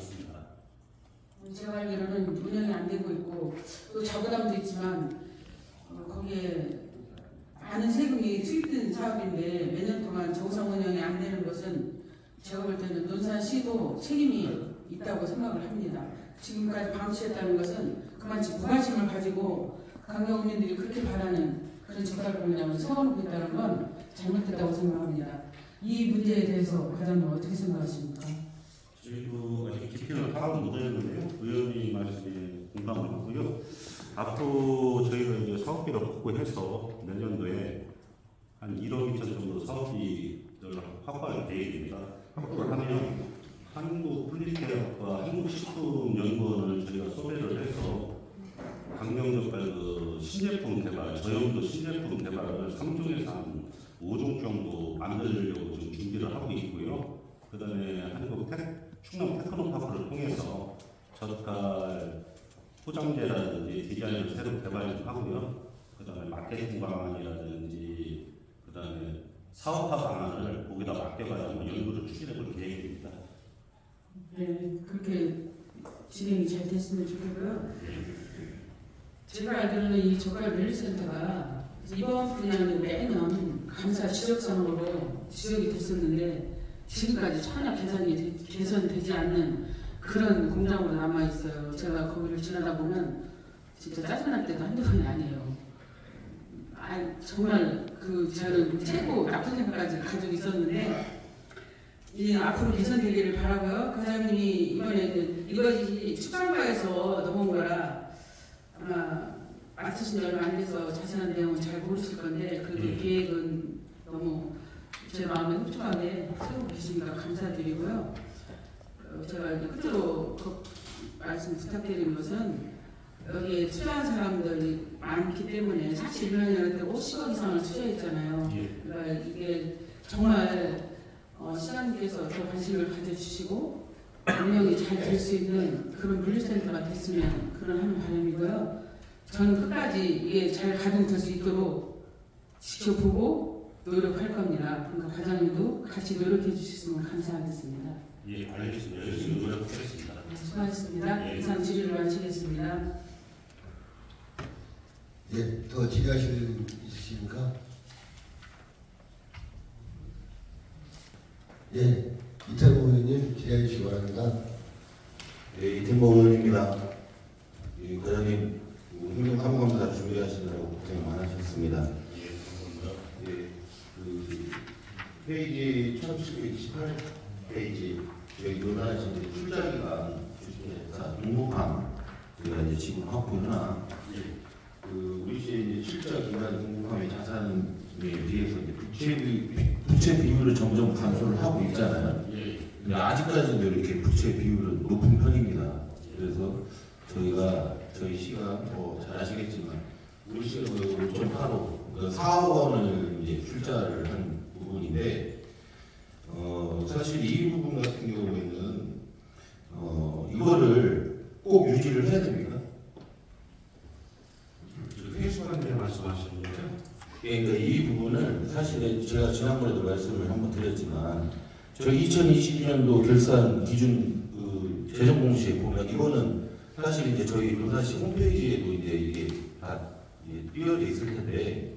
있습니다. 제가 알기로는 운영이 안 되고 있고 또 자부담도 있지만 거기에 많은 세금이 투입된 사업인데 몇 년 동안 정상 운영이 안 되는 것은 제가 볼 때는 논산시도 책임이 있다고 생각을 합니다. 지금까지 방치했다는 것은 그만큼 무관심을 가지고 강경민들이 그렇게 바라는 그런 적합공약을 세워놓고 있다는 건 잘못됐다고 생각합니다. 이 문제에 대해서 과장님 어떻게 생각하십니까? 저희도 아직 깊이는 파악은 못했는데요. 의원님 말씀에 공감을 하고요. 앞으로 저희가 이제 사업비를 확보해서 내년도에 한 1억 2천 정도 사업비를 확보할 계획입니다. 확보를 하면 한국분리개혁과 한국식품연구원을 저희가 섭외를 해서 강경적발 그 신제품 개발, 저염도 신제품 개발을 3종에서 한 5종 정도 만들려고 지금 준비를 하고 있고요. 그 다음에 충남 테크노파크를 통해서 젓갈 포장재라든지 디자인을 새로 개발 좀 하고요. 그 다음에 마케팅 방안이라든지 그 다음에 사업화 방안을 거기다 맡겨가지고 연구를 추진해볼 계획입니다. 네, 그렇게 진행이 잘 됐으면 좋겠고요. 제가 알기로는 이 젓갈 밸류센터가 이번 분야는 매년 감사 지적상으로 지적이 됐었는데 지금까지 전혀 개선되지 않는 그런 공장으로 남아있어요. 제가 거기를 지나다 보면 진짜 짜증날 때도 한두 번이 아니에요. 정말 저는 최고 나쁜 생각까지 가지고 있었는데 앞으로 개선되기를 바라고요. 과장님이 이번에 이것이 축산과에서 넘어온 거라 아마 맡으신 지 얼마 안 돼서 자세한 내용은 잘 모르실 건데 그 계획은 너무 제 마음에 흡족하게 세우고 계시니까 감사드리고요. 제가 이제 끝으로 말씀 부탁드리는 것은 여기에 투자한 사람들이 많기 때문에 사실 1년이라도 50억 이상을 투자했잖아요. 그러니까 이게 정말 시장님께서 더 관심을 가져주시고 운영이 잘 될 수 있는 그런 물류센터가 됐으면 그런 하는 바람이고요. 저는 끝까지 이게 잘 가동될 수 있도록 지켜보고 노력할 겁니다. 그러니까 과장님도 같이 노력해 주셨으면 감사하겠습니다. 예, 알겠습니다. 열심히 노력하겠습니다. 네, 수고하셨습니다. 이상 질의를 마치겠습니다. 예, 더 질의하실 분 있으십니까? 예, 이태봉 의원님 질의해 주시기 바랍니다. 예, 이태봉 의원입니다. 예, 과장님, 행정사무감사 준비하시느라고 고생 많으셨습니다. 예, 페이지 1728페이지 저희 논하신 출자기간 주식회사 동북함 저희가 이제 지금 확보나 우리 시의 이제 출자기간 동북함의 자산에 비해서 이제 부채 비율을 점점 감소를 하고 있잖아요. 근데 아직까지도 이렇게 부채 비율은 높은 편입니다. 그래서 저희 시가 잘 아시겠지만 우리 시가 5.85 그러니까 4억 원을 이제 출자를 한 부분인데 사실 이 부분 같은 경우에는 이거를 꼭 유지를 해야 됩니까? 회수관계 말씀하시는 거죠? 예, 그러니까 이 부분은 사실 제가 지난번에도 말씀을 한번 드렸지만 저희 2022년도 결산 기준 재정 공시에 보면 이거는 사실 이제 저희 논산시 홈페이지에도 이제 이게 다 띄어져 있을 텐데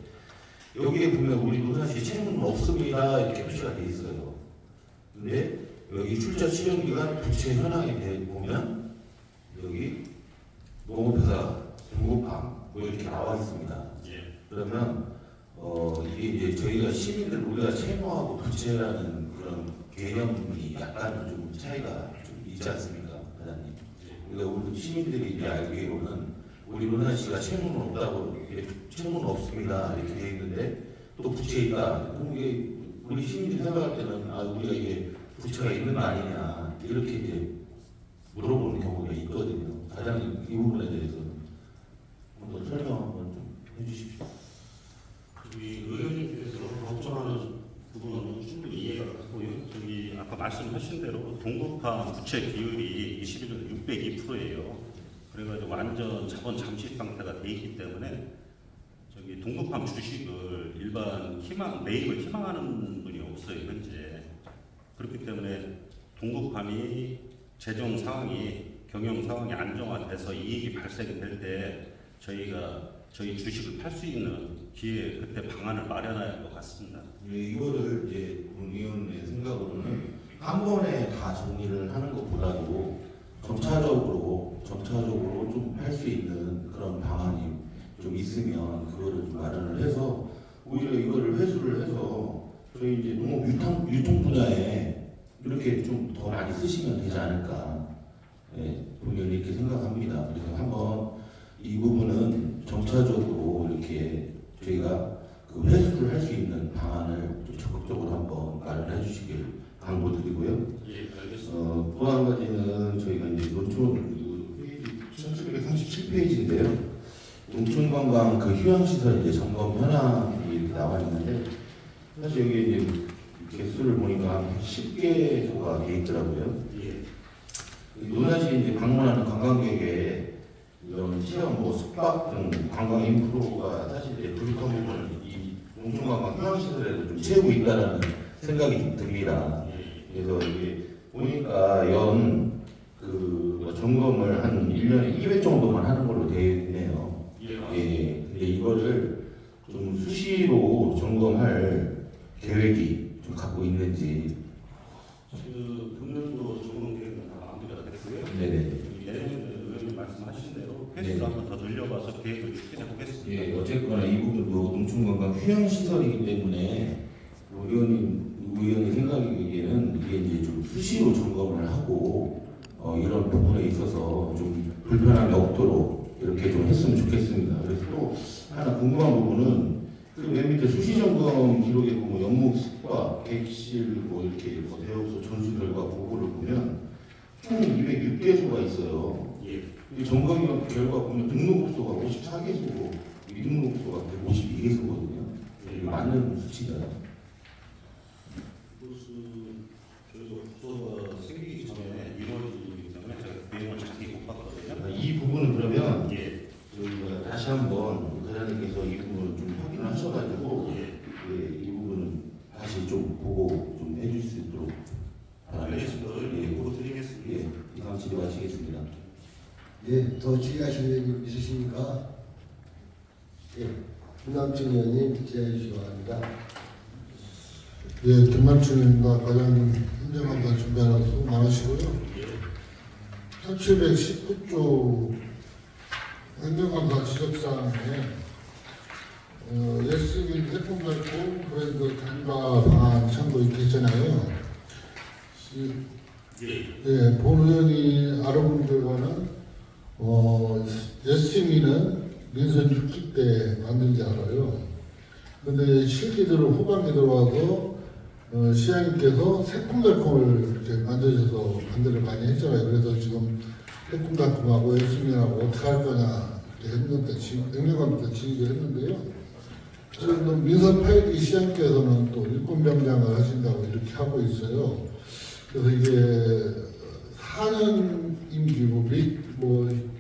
여기에 보면 우리 논산시 채무는 없습니다 이렇게 표시가 돼 있어요. 근데 여기 출자 시험 기간 부채 현황에 대해 보면 여기 농업회사 동북함 뭐 이렇게 나와 있습니다. 그러면 이게 이제 저희가 시민들 우리가 채무하고 부채라는 그런 개념이 약간 좀 차이가 좀 있지 않습니까, 과장님? 그러니까 우리 시민들이 이제 알기로는 우리 논산시가 채무는 없다고 채무는 없습니다 이렇게 돼 있는데 또 부채 있다. 그럼 이게 우리 시민들이 생각할 때는 우리가 이게 부채가 있는 거 아니냐 이렇게 이제 물어보는 경우가 있거든요. 과장님 이 부분에 대해서 한번 설명 한번 좀 해주십시오. 저기 의원님께서 걱정하는 부분은 충분히 이해가 가고요. 저기 아까 말씀하신 대로 동북함 부채 비율이 21년 602%예요. 그래가지고 완전 자본 잠식 상태가 돼 있기 때문에 저기 동북함 주식을 일반 매입을 희망하는 분이 없어요 현재. 그렇기 때문에 동북함이 재정 상황이 경영 상황이 안정화돼서 이익이 발생이 될 때 저희 주식을 팔 수 있는 기회 그때 방안을 마련해야 할 것 같습니다. 이거를 이제 의원의 생각으로는 한 번에 다 정리를 하는 것보다도 점차적으로 좀 할 수 있는 그런 방안이 좀 있으면 그거를 좀 마련을 해서 오히려 이거를 회수를 해서 저희 이제 농업 유통 분야에 이렇게 좀 더 많이 쓰시면 되지 않을까, 예, 본인이 이렇게 생각합니다. 그래서 한번 이 부분은 점차적으로 이렇게 저희가 그 회수를 할 수 있는 방안을 좀 적극적으로 한번 마련해 주시길 당부드리고요. 예, 알겠습니다. 또 한 가지는 저희가 이제 농촌 1737페이지인데요. 농촌관광 그 휴양시설 이제 점검 현황이 이렇게 나와 있는데 사실 여기 이제 개수를 보니까 한 10개소가 돼 있더라고요. 예. 노다지 이제 방문하는 관광객의 이런 체험, 뭐 숙박 등 관광 인프로가 사실 이제 부족한 부분을 이 농촌관광 휴양시설에도 좀 채우고 있다는 생각이 좀 듭니다. 그래서 이게 보니까 뭐 점검을 한 1년에 2회 정도만 하는 걸로 되어 있네요. 예. 근데 이거를 좀 수시로 점검할 계획이 좀 갖고 있는지. 금년도 점검 계획은 다 마무리가 됐고요. 네네. 내년 의원님 말씀하신 대로 네. 횟수를 한번 더 늘려봐서 계획을 추진해 보겠습니다. 예, 어쨌거나 이 부분도 농촌관광 휴양시설이기 때문에 의원의 생각이기에는 이게 이제 좀 수시로 점검을 하고 이런 부분에 있어서 좀 불편함이 없도록 이렇게 좀 했으면 좋겠습니다. 그래서 또 하나 궁금한 부분은 그 맨 밑에 수시 점검 기록에 보면 연목 숙과 객실 뭐 이렇게 대여소 전수 결과 보고를 보면 총 206개소가 있어요. 예. 이 점검 결과 보면 등록업소가 54개소고 미등록업소가 152개소거든요. 이게 맞는 수치가요? 저희가 국소가 생기기 전에 이루어지기 때문에 제가 내용을 자세히 못 봤거든요. 이 부분은 그러면 예. 저희가 다시 한번 회장님께서 이 부분을 좀 확인을 하셔가지고 예. 예, 이 부분은 다시 좀 보고 좀 해주실 수 있도록 알겠습니다. 예, 보고 드리겠습니다. 예, 이상 질의 마치겠습니다. 예, 더 질의하실 의원님 있으십니까? 예, 김남춘 의원님 질의해 주시기 바랍니다. 예, 김남춘입니다. 과장님 현장감사 준비하느라 수고 많으시고요. 1719조 행정감사 지적사항에 예스민 태풍 발표 브랜드 단가 방안 참고 있잖아요. 예, 본 의원이 알아본 결과는 예스민은 민선 6기 때 만든지 알아요. 근데 실기 들어 후반기 들어와서 시장님께서 새콤달콤을 이제 만드셔서 반대를 많이 했잖아요. 그래서 지금 새콤달콤하고 예스민하고 어떻게 할 거냐 행정관 때 지휘를 했는데요. 지금 민선 8기 시장께서는 또 일꾼병장을 하신다고 이렇게 하고 있어요. 그래서 이게 4년 임기고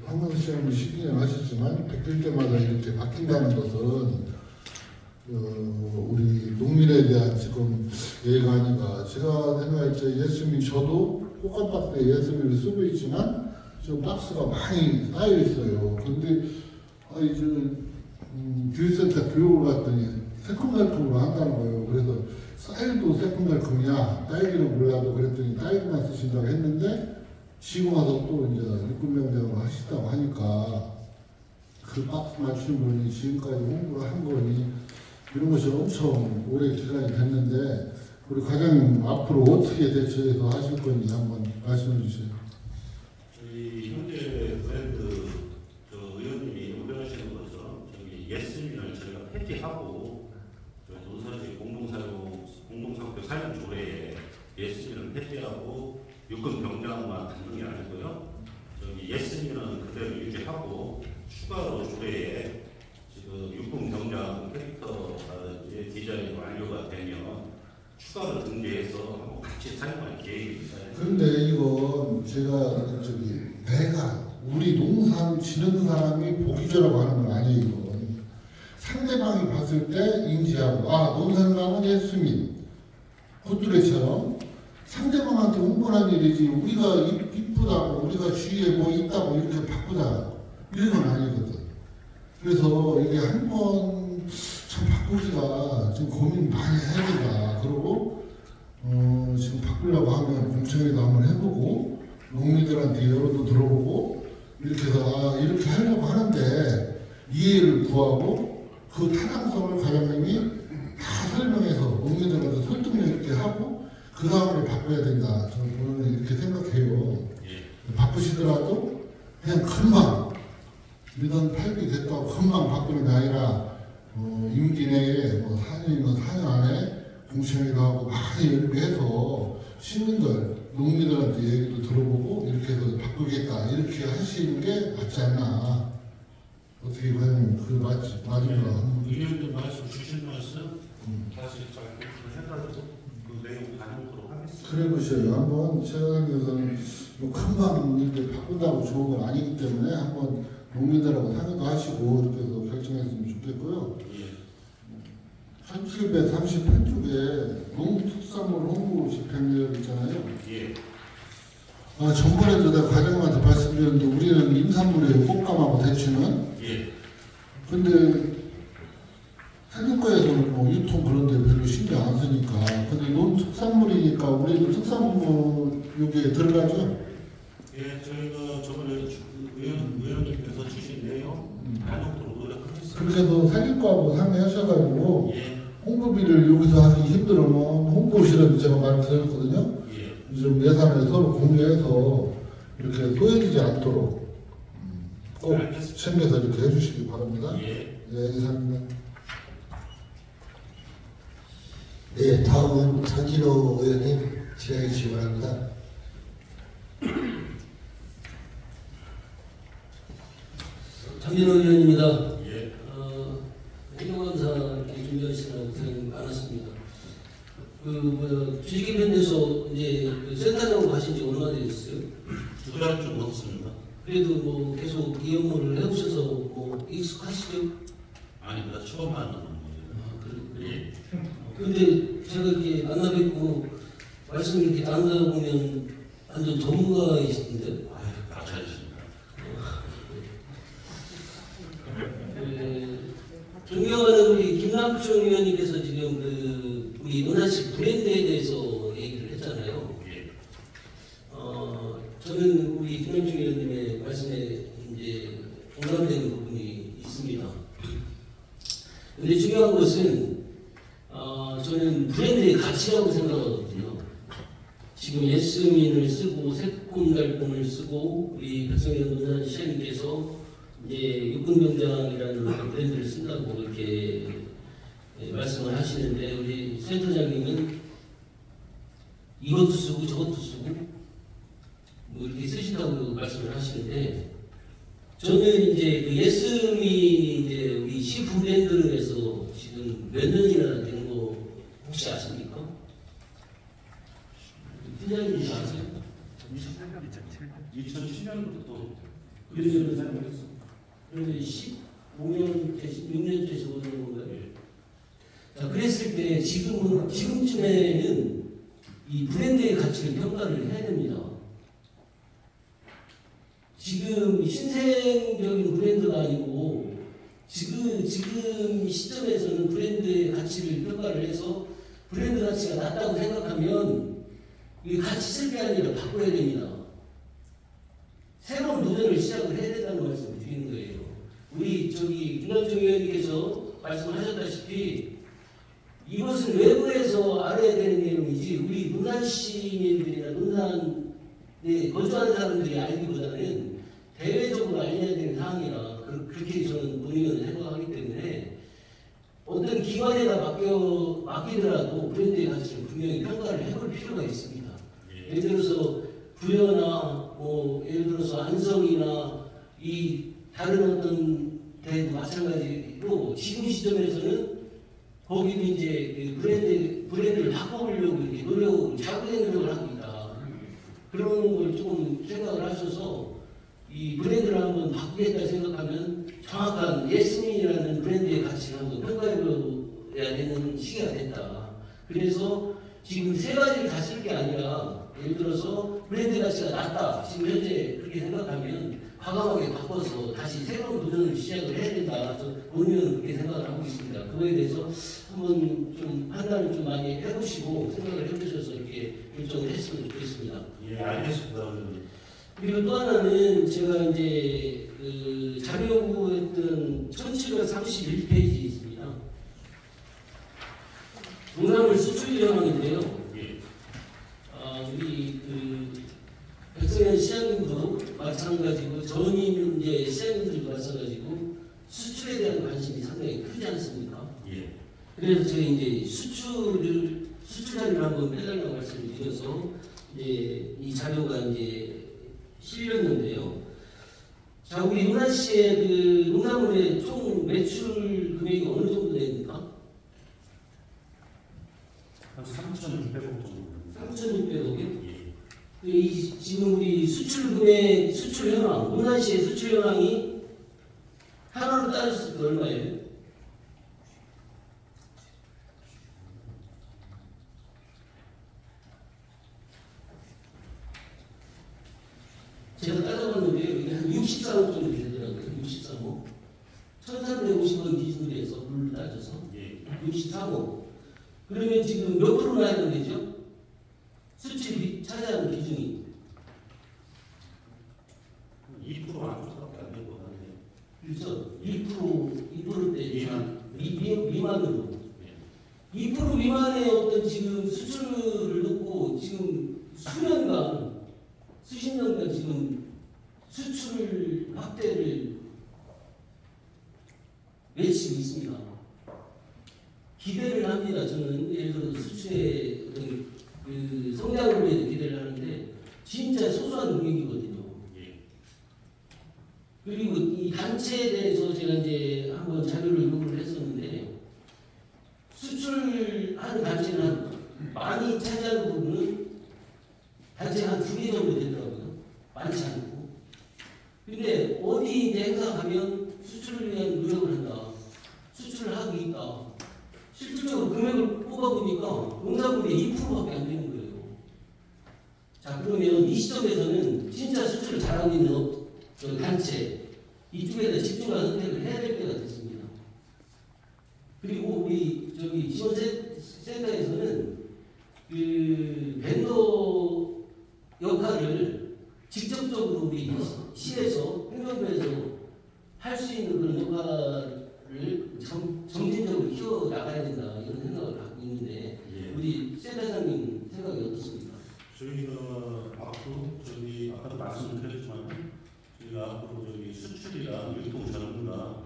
황금 시장님 12년 하셨지만 바뀔 때마다 이렇게 바뀐다는 것은 우리 농민에 대한 지금 예가 아닌가. 제가 생각할 때 예스민 저도 똑같은 박스에 예스민을 쓰고 있지만 지금 박스가 많이 쌓여 있어요. 그런데 이제 교육센터 교육을 갔더니 새콤달콤으로 한다는 거예요. 그래서 쌀도 새콤달콤이냐 딸기를 몰라도 그랬더니 딸기만 쓰신다고 했는데 지금 와서 또 이제 일꾼명장을 하시다고 하니까 그 박스 맞추는 분이 지금까지 홍보를 한 거니 이런 것이 엄청 오래 기간이 됐는데 우리 과장님 앞으로 어떻게 대처해서 하실 건지 한번 말씀해 주세요. 저희 현재 브랜드 의원님이 우려하시는 것처럼 예스민을 저희가 폐지하고 노사지 공동상표 사용 조례에 예스민을 폐지하고 육군 병장만 듣는 게 아니고요. 예스민은 그대로 유지하고 추가로 조례에 지금 육군 병장 캐릭터 디자인 완료가 되면 추가로 등재해서 한번 같이 사용할 계획입니다. 그런데 이건 제가 내가 우리 농산 지는 사람이 보기 좋라고 하는 건 아니에요. 이건 상대방이 봤을 때 인지하고 농산가는 예수민 콧뚜레처럼 상대방한테 홍보하는 일이지 우리가 이쁘다고 우리가 주위에 뭐 있다고 이렇게 바꾸자 이런 건 아니거든. 그래서 이게 한 번 참 바꾸기가 지금 고민 많이 해야 된다. 그리고 지금 바꾸려고 하면 공청회도 한번 해보고 농민들한테 여론도 들어보고 이렇게 해서 이렇게 하려고 하는데 이해를 구하고 그 타당성을 과장님이 다 설명해서 농민들한테 설득력 있게 하고 그 다음에 바꿔야 된다. 저는 이렇게 생각해요. 바꾸시더라도 그냥 금방 민원 8기 됐다고 금방 바꾸는 게 아니라 임기 내에 뭐 4년이면 4년 안에 공청회도 하고 많이 연구해서 시민들, 농민들한테 얘기도 들어보고 이렇게 해서 바꾸겠다 이렇게 하시는 게 맞지 않나. 어떻게 보면 그 맞은가. 의원님 말씀 주신 말씀 다시 잘 해가지고 그 내용 반영토록 하겠습니다. 그래 보셔요. 한번 최강에서는 뭐 금방 이렇게 바꾼다고 좋은 건 아니기 때문에 한번 농민들하고 상의도 하시고 이렇게 해서 결정했으면 좋겠고요. 1738쪽에 농특산물 홍보 집행계획 있잖아요. 예. 전번에도 내가 과장님한테 말씀드렸는데 우리는 임산물이에요. 꽃감하고 대추는. 예. 근데 상인과에서는 뭐 유통 그런 데 별로 신경 안 쓰니까. 근데 농특산물이니까 우리도 특산물 여기에 들어가죠. 예, 저희가 저번에 의원님께서 주신 내용 반영토록 노력하겠습니다. 그렇게 해서 상인과하고 상의하셔가지고 예. 홍보비를 여기서 하기 힘들으면 홍보실에도 제가 말씀드렸거든요. 예. 좀 예산을 서로 공유해서 이렇게 소외되지 않도록 꼭 알겠습니다. 챙겨서 이렇게 해주시기 바랍니다. 예. 네, 이상입니다. 네, 다음은 전진호 의원님 질의해 주시기 바랍니다. 장진호 의원입니다. 예. 행정감사 이렇게 준비하시느라고 고생 많았습니다. 주식개편돼서 이제 센터장으로 가신 지 얼마나 되셨어요? 2달 좀 넘습니다. 그래도 뭐 계속 이 업무를 해오셔서 뭐 익숙하시죠? 아닙니다. 처음 만나는 거예요. 그래요? 예. 근데 제가 이렇게 만나 뵙고 말씀을 이렇게 나누다 보면 완전 전문가이신데 아유, 감사합니다. 존경하는 우리 김남중 의원님께서 지금 우리 논한식 브랜드에 대해서 얘기를 했잖아요. 예. 저는 우리 김남중 의원님의 말씀에 이제 공감되는 부분이 있습니다. 근데 중요한 것은 저는 브랜드의 가치라고 생각하거든요. 지금 예스민을 쓰고 새콤달콤을 쓰고 우리 백성현 논산 시장님께서 이제 육군병장이라는 브랜드를 쓴다고 이렇게 말씀을 하시는데 우리 센터장님은 이것도 쓰고 저것도 쓰고 뭐 이렇게 쓰신다고 말씀을 하시는데 저는 이제 그 예스민이 이제 우리 시프 브랜드를 해서 지금 몇 년이나 된 거 혹시 아십니까? 팀장님 아세요? 2007년부터 그러면 15년, 16년째 적어주는 건가요? 자, 그랬을 때 지금쯤에는 이 브랜드의 가치를 평가를 해야 됩니다. 지금 신생적인 브랜드가 아니고 지금 시점에서는 브랜드의 가치를 평가를 해서 브랜드 가치가 낮다고 생각하면 이 가치 쓸 게 아니라 바꿔야 됩니다. 새로운 도전을 시작을 해야 된다는 말씀을 드리는 거예요. 우리 김남중 의원님께서 말씀하셨다시피 이것은 외부에서 알아야 되는 내용이지 우리 논산 시민들이나 논산에 거주하는 사람들이 알기보다는 대외적으로 알려야 되는 사항이라 그렇게 저는 본의원을 생각하기 때문에 어떤 기관에다 맡기더라도 브랜드의 가치를 분명히 평가를 해볼 필요가 있습니다. 예를 들어서 부여나 예를 들어서 안성이나 이 다른 어떤 데도 마찬가지로 지금 시점에서는 거기도 이제 브랜드를 바꿔보려고 이렇게 자구된 노력을 합니다. 그런 걸 조금 생각을 하셔서 이 브랜드를 한번 바꾸겠다 생각하면 정확한 예스민이라는 브랜드의 가치를 한번 평가해봐야 되는 시기가 됐다. 그래서 지금 세 가지를 다 쓸 게 아니라 예를 들어서 브랜드 가치가 낮다. 지금 현재 그렇게 생각하면 과감하게 바꿔서 다시 새로운 도전을 시작을 해야 된다. 본인은 그렇게 생각을 하고 있습니다. 그거에 대해서 한번 좀 판단을 좀 많이 해보시고 생각을 해보셔서 이렇게 결정을 했으면 좋겠습니다. 예, 알겠습니다. 그리고 또 하나는 제가 이제 그 자료 요구했던 1731페이지 있습니다. 농산물 수출 현황인데요. 예. 우리 그 백성현 시장님도 마찬가지고 전임 이제 시장님들도 마찬가지고 수출에 대한 관심이 상당히 크지 않습니까? 예. 그래서 제가 이제 수출 자료를 한번 빼달라고 말씀을 드려서 이제 이 자료가 이제 실렸는데요. 자, 우리 은하시의 그 농산물의 총 매출 금액이 어느 정도 됩니까? 한 3,600억 정도. 3,600억이요? 예. 이 지금 우리 수출 금액, 수출 현황, 은하시의 수출 현황이 하나로 따졌을 때 얼마예요? 제가 따져봤는데요. 이게 한 64억 정도 되더라고요. 63억. 1,350원 기준으로 해서 물을 따져서 예. 63억. 그러면 지금 몇 프로나 해야 되죠? 수출이 차지하는 비중이 2% 안쪽밖에 안 될 것 같네요. 그렇죠? 2%대 미만. 미만으로 2% 미만의 어떤 지금 수출을 놓고 지금 수십 년간 지금 수출 확대를 외치고 있습니다. 기대를 합니다. 저는 예를 들어 수출의 그 성장을 위해서 기대를 하는데 진짜 소소한 능력이거든요. 예. 그리고 이 단체에 대해서 제가 이제 한번 자료를 요구를 했었는데 수출하는 단체는 많이 차지하는 부분은 단체가 한 2개 정도 되더라고요. 많지 않고. 근데 어디 이제 행사 가면 수출을 위한 노력을 한다. 수출을 하고 있다. 실질적으로 금액을 뽑아보니까 농산물이 2%밖에 안 되는 거예요. 자, 그러면 이 시점에서는 진짜 수출을 잘하고 있는 단체 이쪽에다 집중한 선택을 해야 될 때가 됐습니다. 그리고 우리 저기 지원센터에서는 그 벤더 역할을 직접적으로 우리 시에서 행정부에서 할 수 있는 그런 역할을 점진적으로 키워 나가야 된다 이런 생각을 갖고 있는데 예. 우리 센터장님 생각이 어떻습니까? 저희가 앞으로 아까도 말씀드렸지만 저희가 앞으로 수출이랑 유통 전문가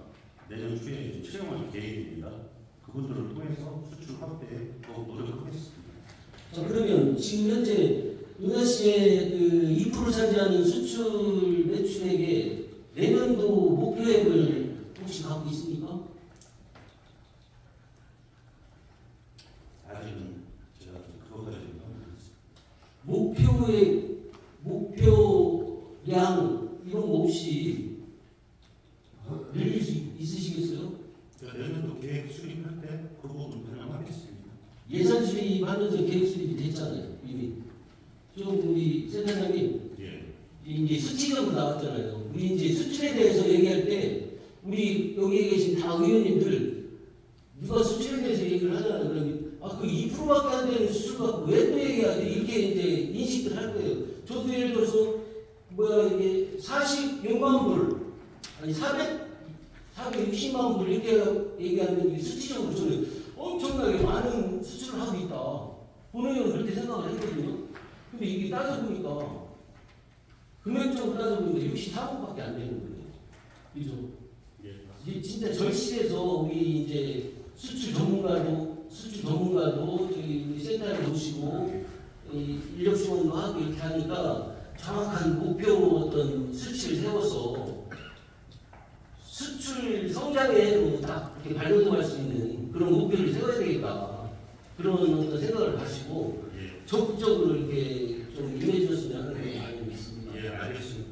내년 초에 채용할 계획입니다. 그분들을 통해서 수출 확대에 더 노력하겠습니다. 자, 그러면 지금 현재 은하시의 그 2% 차지하는 수출 매출액에 내년도 목표액을 혹시 갖고 있습니까? 아직은 제가 그것까지는 목표액, 목표량 이런 거 없이 늘릴 수 있으시겠어요? 내년도 계획 수립할 때 그 부분 변경하겠습니다. 예산 수립하면서 계획 수립이 됐잖아요, 이미. 좀 우리 센터장님, 예. 이제 수치적으로 나왔잖아요. 우리 이제 수출에 대해서 얘기할 때, 우리 여기에 계신 다 의원님들, 누가 수출에 대해서 얘기를 하잖아요. 그러면, 그 2%밖에 안 되는 수출 갖고 왜 또 얘기하지? 이렇게 이제 인식을 할 거예요. 저도 예를 들어서, 이게 46만 불, 아니 460만 불 이렇게 얘기하면 수치적으로 저는 엄청나게 많은 수출을 하고 있다. 본의원은 그렇게 생각을 했거든요. 근데 이게 따져보니까 금액적으로 따져보니까 64억밖에 안 되는 거예요. 그죠? 예. 이게 진짜 절실해서 우리 이제 수출 전문가도 저희 우리 센터에 모시고 인력 지원도 하고 이렇게 하니까 정확한 목표 어떤 수치를 세워서 수출 성장의 해로 딱 이렇게 발돋움할 수 있는 그런 목표를 세워야 되겠다. 그런 어떤 생각을 가지고 예. 적극적으로 이렇게 좀 임해 주셨으면 하는 바람이 있습니다. 예, 알겠습니다.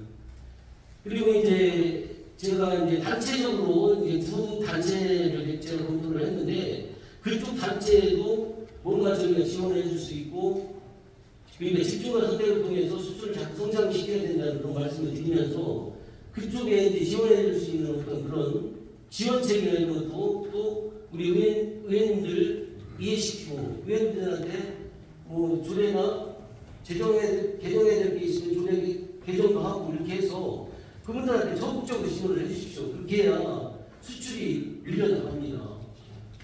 그리고 이제 제가 이제 단체적으로 이제 두 단체를 제가 검토를 했는데 그쪽 단체도 뭔가 저희가 지원을 해줄 수 있고 그러니까 집중과 선택을 통해서 수출을 자꾸 성장시켜야 된다는 그런 말씀을 드리면서 그쪽에 이제 지원해 줄 수 있는 어떤 그런 지원책이나 이런 것도 또 우리 의원님들 이해시키고 의원님들한테 뭐 조례나 개정해야 될 게 있으면 조례 개정도 하고 이렇게 해서 그분들한테 적극적으로 지원을 해주십시오. 그렇게 해야 수출이 밀려나갑니다.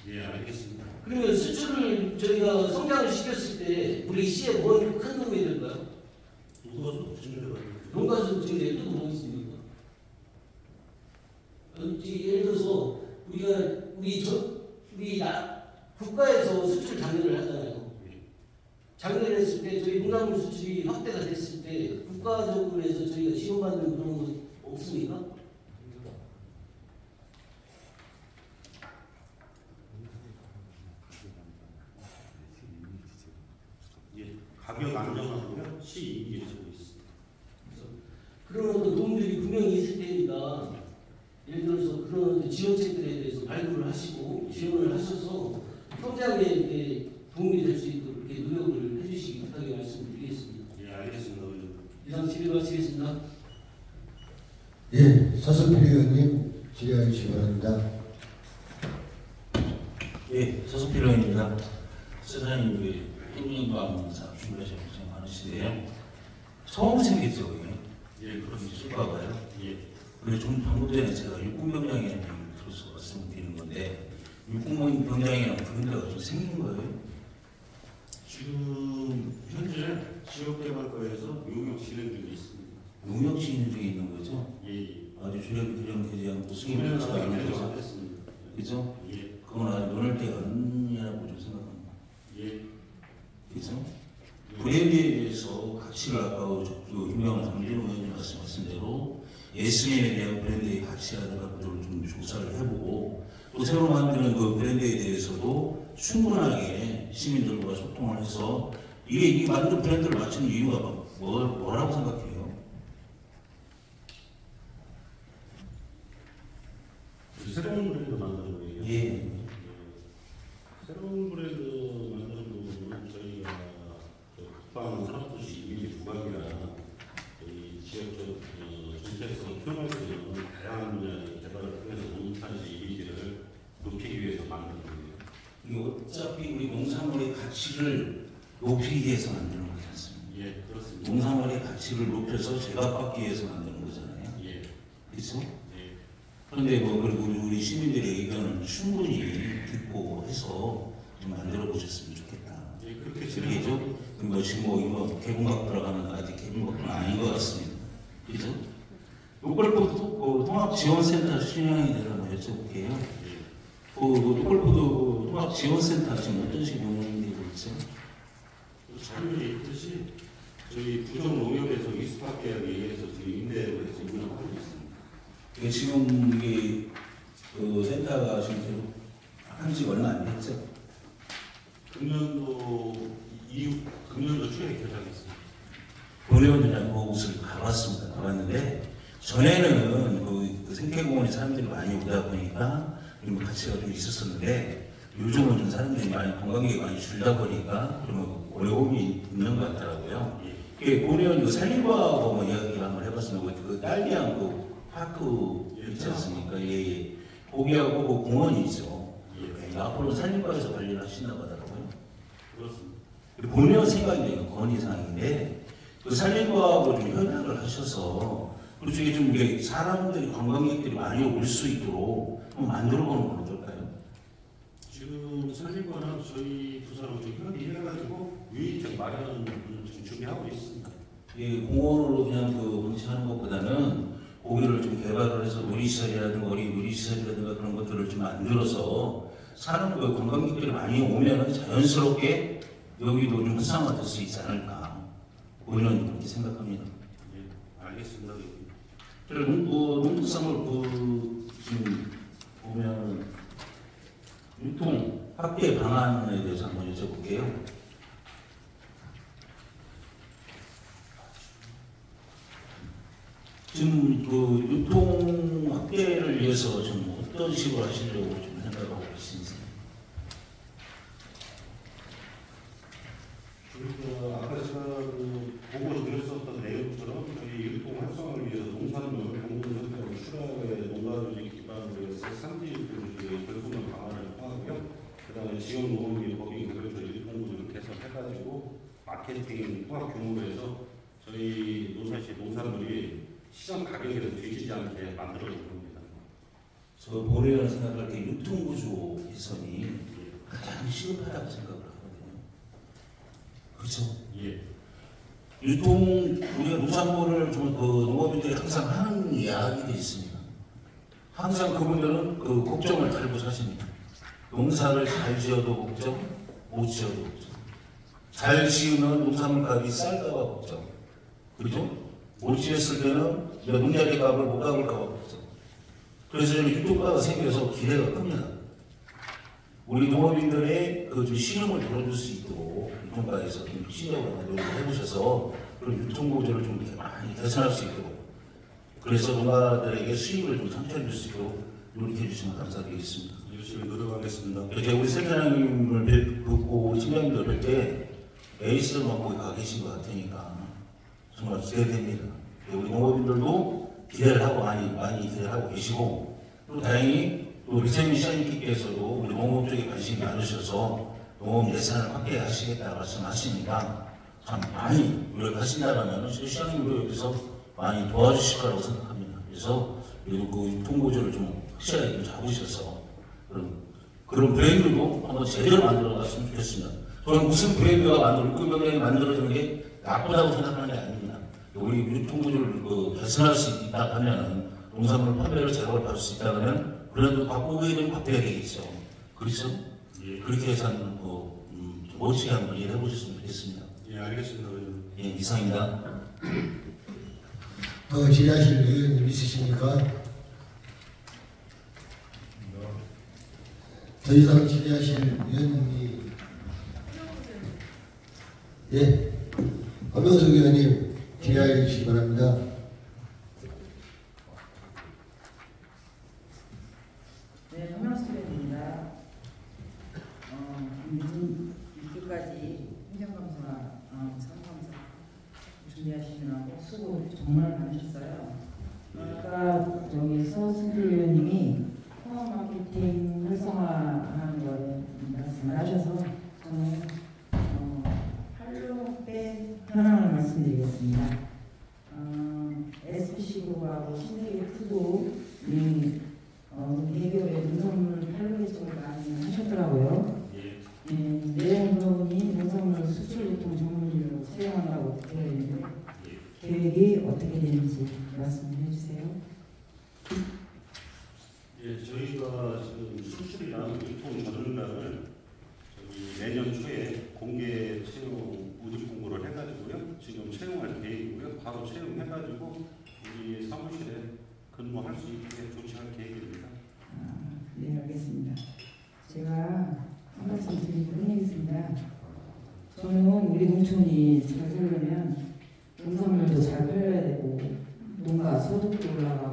예, 알겠습니다. 그러면 수출을 저희가 성장을 시켰을 때 우리 시에 뭔 큰 도움이 될까요? 농가수 증대가 농가수 증대 또 뭐 있습니까? 예를 들어서 우리가 국가에서 수출 장려를 하잖아요. 장려를 했을 때 저희 농산물 수출이 확대가 됐을 때 국가적으로 해서 저희가 지원받는 그런 거 없습니까? 예, 가격 안정하고요. 시이익이 되고 있습니다. 그런 어떤 도움들이 분명히 있을 테니까 예를 들어서 그런 지원책들에 대해서 발굴을 하시고 지원을 하셔서 성장에 이렇게 도움이 될 수 있도록 이렇게 노력을 해주시기 부탁의 말씀을 드리겠습니다. 예, 알겠습니다. 이상 질의 마치겠습니다. 예, 서석필 의원님 질의하기 주시기 바랍니다. 예, 서석필 의원입니다. 세상에 우리 행정관 준비하셔서 고생 많으신데요. 처음 생겼죠, 이게. 예, 그렇습니다. 수가가요. 예, 그리고 좀 방금 전에 제가 육군병장이라는 얘기를 들어서 말씀드리는 건데 육군병장이랑 그런 데가 좀 생긴 거예요? 지금 현재 지역개발과에서 용역 진행 중에 있습니다. 용역 진행 중에 있는 거죠? 예, 예. 아주 조력되지 않고 수면을 승인을 안 안 해서 했습니다. 그죠? 예, 그건 아직 논할 때가 아니라고 좀 생각합니다. 예, 그죠? 브랜드에 대해서 가치를 아까 그 유명한 장진호 의원님 말씀하신 대로 예스민에 대한 브랜드의 가치를 갖고 좀 조사를 해보고 또 새로 만드는 그 브랜드에 대해서도 충분하게 시민들과 소통을 해서 이게 만든 브랜드를 맞추는 이유가 뭐라고 생각해요? 새로운 브랜드 만드는 거예요. 예. 새로운 브랜드 만드는 부분은 저희가 국방 산업도시 이미지 부각이나 저희 지역적 정체성을 표현할 수 있는 다양한 분야의 개발을 통해서 농산지 이미지를 높이기 위해서 만드는 거예요. 이거 어차피 우리 농산물의 가치를 높이기 위해서 만드는 거지 않습니까? 예, 그렇습니다. 농산물의 가치를 높여서 제값받기 위해서 만드는 거잖아요. 예, 그렇죠? 예, 그런데 뭐 그리고 우리 시민들의 의견을 충분히 듣고 해서 좀 만들어 보셨으면 좋겠다. 예, 그렇게 그게죠? 뭐 지금 뭐 이거 개봉각 들어가면 아직 개봉각은 아닌 것 같습니다. 그죠? 골프 통합지원센터 신청이 되는 거 여쭤볼게요. 그 골프 통합지원센터 지금 어떤 식으로 운영되고 있죠? 자료에 있듯이 저희 부정 농협에서 위스파 계약에 의해서 저희 임대로 해서 운영하고 있습니다. 이게 지금 이게 그 센터가 지금 한지 얼마 안 됐죠? 금년도 초에 개장했습니다. 본회원이라는 곳을 가봤습니다. 가봤는데 전에는 그 생태공원에 사람들이 많이 오다 보니까 좀 가치가 좀 있었었는데 요즘은 좀 사람들이 많이 관광객이 많이 줄다 보니까 좀 어려움이 있는 것 같더라고요. 이게 본회원 그 산림과하고 뭐 이야기 한번 해봤습니다. 그 딸기향 그 파크 있지 않습니까? 예. 거기하고 그 공원이 있죠. 예. 앞으로 산림과에서 관리를 하신다고 하더라고요. 그렇습니다. 본회원 생각이 건의사항인데 그 산림과하고 좀 협약을 하셔서 그리고 이게 좀 이게 사람들이 관광객들이 많이 올 수 있도록 한번 만들어보는 건 어떨까요? 지금 산림과는 저희 부서랑 좀 협의해가지고 유인책 마련을 지금 준비하고 있습니다. 이 공원으로 그냥 그 방치하는 것보다는 거기를 좀 개발을 해서 놀이시설이라든가 어린 놀이시설이라든가 그런 것들을 좀 만들어서 사람 그 관광객들이 많이 오면 자연스럽게 여기도 좀 활성화될 수 있지 않을까 우리는 그렇게 생각합니다. 예, 알겠습니다. 그리고 농특산물 지금 보면 유통 확대 방안에 대해서 한번 여쭤볼게요. 지금 그 유통 확대를 위해서 좀 어떤 식으로 하시려고 좀 생각하고 계신지. 이렇게 농산물이 시장 가격에서 뒤지지 않게 만들어진 겁니다. 저 보려는 생각할 때 유통구조 개선이 가장 시급하다고 생각을 하거든요. 그렇죠? 예. 우리가 농산물을 좀 농업인들이 항상 하는 이야기도 있습니다. 항상 그분들은 그 걱정을 달고 사십니다. 농사를 잘 지어도 걱정, 못 지어도 걱정. 잘 지으면 농산물 값이 쌀까봐 걱정. 그죠? 못 지었을 때는 농자재 값을 못 갚을까봐 걱정. 그래서 유통가가 생겨서 기대가 큽니다. 우리 농업인들의 그 신용을 들어줄 수 있도록 유통가에서 좀 신용을 노력을 해보셔서 그런 유통구조를 좀 이렇게 많이 개선할 수 있도록, 그래서 농가들에게 수익을 좀 창출해 줄 수 있도록 노력해 주시면 감사드리겠습니다. 열심히 노력하겠습니다. 이렇게 우리 센터장님을 뵙고 우리 팀장님들 뵐 때 에이스만 거기 가 계신 것 같으니까 정말 기대됩니다. 우리 농업인들도 기대를 하고 많이 기대를 하고 계시고, 또 다행히 또 리세미 시장님께서도 우리 농업 쪽에 관심이 많으셔서 농업 예산을 확대하시겠다 말씀하시니까 참 많이 노력하신다면 시장님도 여기서 많이 도와주실 거라고 생각합니다. 그래서 그리고 그 유통구조를 좀 확실하게 좀 잡으셔서 그런 브랜드도 한번 제대로 만들어 갔으면 좋겠습니다. 저는 무슨 브랜드가 물급병량이 만들어지는 게 나쁘다고 생각하는 게 아닙니다. 우리 유통구조를 개선할 수 있다 하면, 농산물 판매를 제공을 받을 수 있다 하면 브랜드 바꾸기는 바꿔야 되겠죠. 그렇죠? 예. 그렇게 해서 멋지게 한번 이해해 보셨으면 좋겠습니다. 예, 알겠습니다. 예, 이상입니다. 질의하실 의원님 있으십니까? 더 이상 질의하실 의원님이 예, 엄영석 의원님 질의해 주시기 바랍니다. 네, 엄영석 의원입니다. 6주까지 행정감사, 사무감사 준비하시느라고 수고 정말 많으셨어요. 아까 저기서 승주 의원님이 통합 마케팅 활성화하는 거에 말씀을 하셔서 저는 팔로 뺀 현황을 말씀드리겠습니다. SPC구하고 신세계푸드 대기업의 농산물 팔로 개통을 많이 하셨더라고요. 내용 들어보니 농산물 수출 유통 전문지로 채용한다고 되어 있는데 계획이 어떻게 되는지 말씀해 주세요. 예, 저희가 지금 수출이랑 유통 전문가를 내년 초에 공개 채용 모집 공고를 해가지고요. 지금 채용할 계획이고요. 바로 채용해가지고 우리 사무실에 근무할 수 있게 조치할 계획입니다. 네, 알겠습니다. 제가 한 말씀 드리고 끝내겠습니다. 저는 우리 농촌이 잘 살려면 농산물도 잘 팔려야 되고 농가 소득도 올라가고